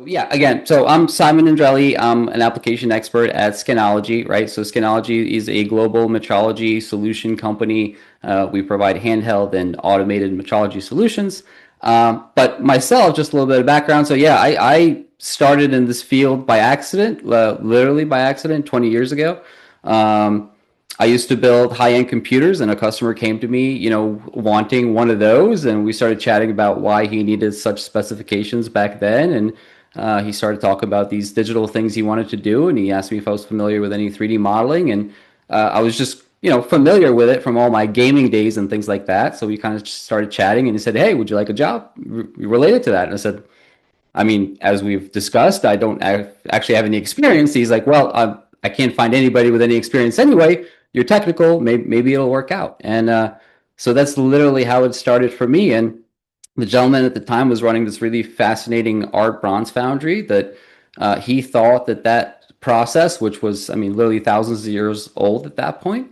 Yeah, again, so I'm Simon Indrele. I'm an application expert at Scanology, right? So Scanology is a global metrology solution company. We provide handheld and automated metrology solutions. But myself, just a little bit of background. So yeah, I started in this field by accident, literally by accident, 20 years ago. Um, I used to build high-end computers, and a customer came to me, wanting one of those, and we started chatting about why he needed such specifications back then, and he started talking about these digital things he wanted to do, and he asked me if I was familiar with any 3D modeling, and I was just, familiar with it from all my gaming days and things like that. So we kind of just started chatting, and he said, "Hey, would you like a job related to that?" And I said, I mean, as we've discussed, I don't actually have any experience. He's like, "Well, I can't find anybody with any experience anyway. You're technical. Maybe it'll work out." And so that's literally how it started for me. And the gentleman at the time was running this really fascinating art bronze foundry that he thought that process, which was, I mean, literally thousands of years old at that point,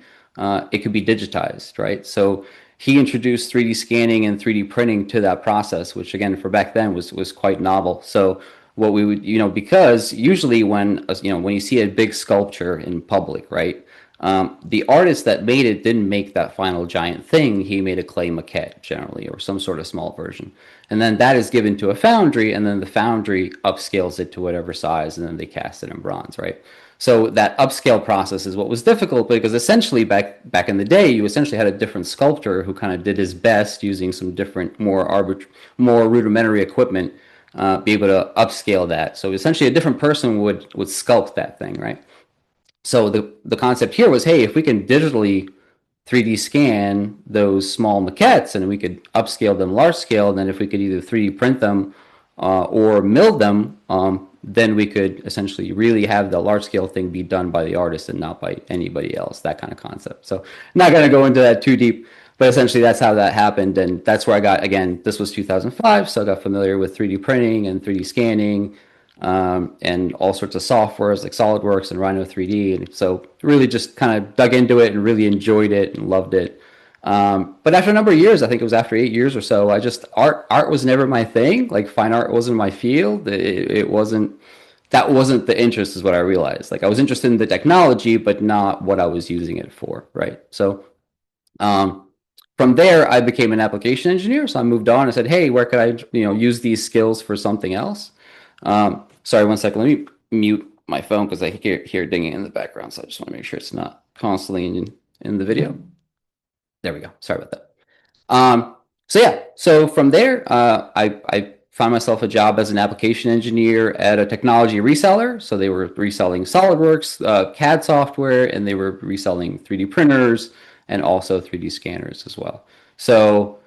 it could be digitized, right? So he introduced 3D scanning and 3D printing to that process, which again, for back then was quite novel. So what we would, because usually when you see a big sculpture in public, right? The artist that made it didn't make that final giant thing. He made a clay maquette generally, or some sort of small version. And then that is given to a foundry, and then the foundry upscales it to whatever size, and then they cast it in bronze, right? So that upscale process is what was difficult, because essentially back in the day, you essentially had a different sculptor who kind of did his best using some different, more rudimentary equipment, be able to upscale that. So essentially, a different person would sculpt that thing, right? So the concept here was, hey, if we can digitally 3D scan those small maquettes and we could upscale them large scale, then if we could either 3D print them or mill them, then we could essentially really have the large scale thing be done by the artist and not by anybody else, that kind of concept. So I'm not going to go into that too deep, but essentially that's how that happened. And that's where I got, again, this was 2005, so I got familiar with 3D printing and 3D scanning, and all sorts of softwares like SolidWorks and Rhino 3D. And so really just kind of dug into it and really enjoyed it and loved it. But after a number of years, I think it was after 8 years or so, I just, art was never my thing. Like fine art wasn't my field. It wasn't, that wasn't the interest, is what I realized. Like I was interested in the technology, but not what I was using it for, right? So from there, I became an application engineer. So I moved on and said, hey, where could I, use these skills for something else? Sorry, one second. Let me mute my phone because I hear dinging in the background. So I just want to make sure it's not constantly in the video. There we go. Sorry about that. So yeah, so from there, I found myself a job as an application engineer at a technology reseller. So they were reselling SolidWorks, CAD software, and they were reselling 3D printers and also 3D scanners as well. So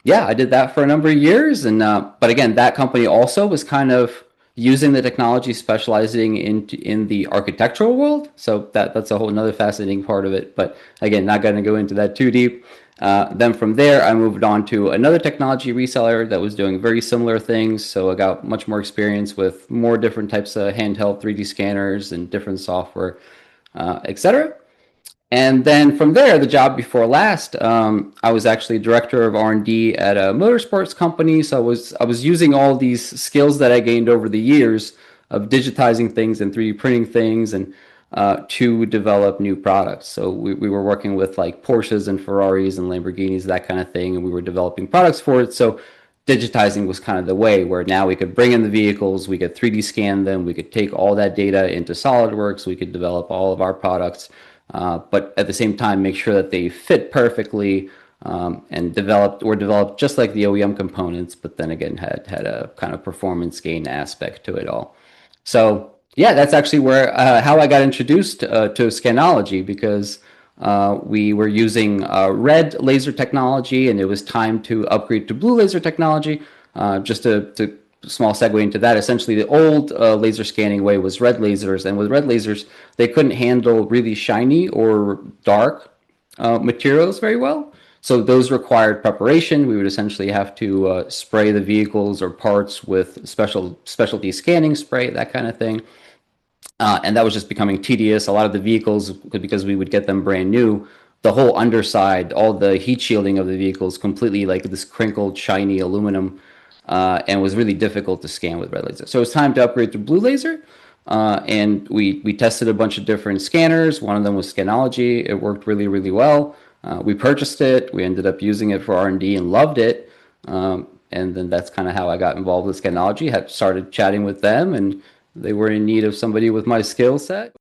yeah, I did that for a number of years. And but again, that company also was kind of using the technology, specializing in the architectural world. So that's a whole another fascinating part of it. But again, not going to go into that too deep. Then from there, I moved on to another technology reseller that was doing very similar things. So I got much more experience with more different types of handheld 3D scanners and different software, etc. And then from there, the job before last, I was actually director of R&D at a motorsports company. So I was using all these skills that I gained over the years of digitizing things and 3D printing things, and to develop new products. So we were working with like Porsches and Ferraris and Lamborghinis, that kind of thing, and we were developing products for it. So digitizing was kind of the way where now we could bring in the vehicles, we could 3D scan them, we could take all that data into SolidWorks, we could develop all of our products. But at the same time, make sure that they fit perfectly, and were developed just like the OEM components, but then again had a kind of performance gain aspect to it all. So yeah, that's actually where how I got introduced to Scanology, because we were using red laser technology, and it was time to upgrade to blue laser technology. Just to small segue into that, essentially the old laser scanning way was red lasers, and with red lasers, they couldn't handle really shiny or dark materials very well. So those required preparation. We would essentially have to spray the vehicles or parts with specialty scanning spray, that kind of thing. And that was just becoming tedious. A lot of the vehicles, because we would get them brand new, the whole underside, all the heat shielding of the vehicles, completely like this crinkled, shiny aluminum. and was really difficult to scan with red laser. So it's time to upgrade to blue laser. And we tested a bunch of different scanners. One of them was Scanology. It worked really, really well. We purchased it. We ended up using it for R&D and loved it. And then that's kind of how I got involved with Scanology. Had started chatting with them, and they were in need of somebody with my skill set.